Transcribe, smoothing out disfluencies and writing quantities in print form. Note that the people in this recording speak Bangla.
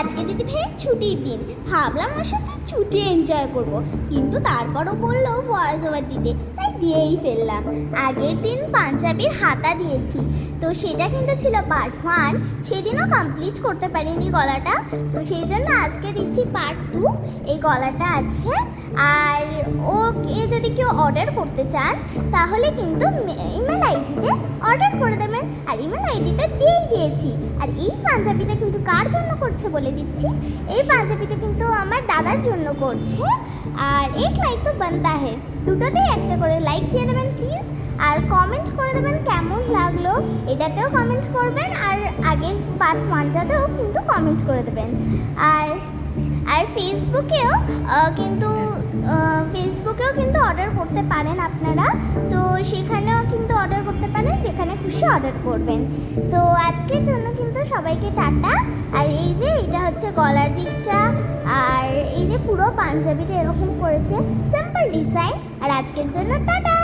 আজকে দিদি ভাইয়ের ছুটির দিন, ভাবলাম ওর সাথে ছুটি এনজয় করব, কিন্তু তারপরও বললো ভয়েস ওভার দিতে, তাই দিয়েই ফেললাম। আগের দিন পাঞ্জাবির হাতা দিয়েছি, তো সেটা কিন্তু ছিল পার্ট 1, সেদিনও কমপ্লিট করতে পারিনি গলাটা, তো সেই জন্য আজকে দিচ্ছি পার্ট 2। এই গলাটা আছে, আর যদি কেউ অর্ডার করতে চান তাহলে কিন্তু ইমেল আইডিতে অর্ডার করে দেবেন, আর ইমেল আইডিতে দিয়েই দিয়েছি। আর এই পাঞ্জাবিটা কিন্তু কার জন্য করছে বলে দিচ্ছি, এই পাঞ্জাবিটা কিন্তু আমার দাদার জন্য করছে। আর এক লাইক তো বানতা হে, দুটোতেই একটা করে লাইক দিয়ে দেবেন প্লিজ, আর কমেন্ট করে দেবেন কেমন লাগলো, এটাতেও কমেন্ট করবেন, আর আগের পার্ট 1টাতেও কিন্তু কমেন্ট করে দেবেন। আর ফেসবুকেও কিন্তু অর্ডার করতে পারেন আপনারা, তো সেখানেও কিন্তু অর্ডার করতে পারেন, যেখানে খুশি অর্ডার করবেন। তো আজকের জন্য কিন্তু সবাইকে টাটা। আর এই যে এটা হচ্ছে গলার দিকটা, আর এই যে পুরো পাঞ্জাবিটা এরকম করেছে, সিম্পল ডিজাইন। আর আজকের জন্য টাটা।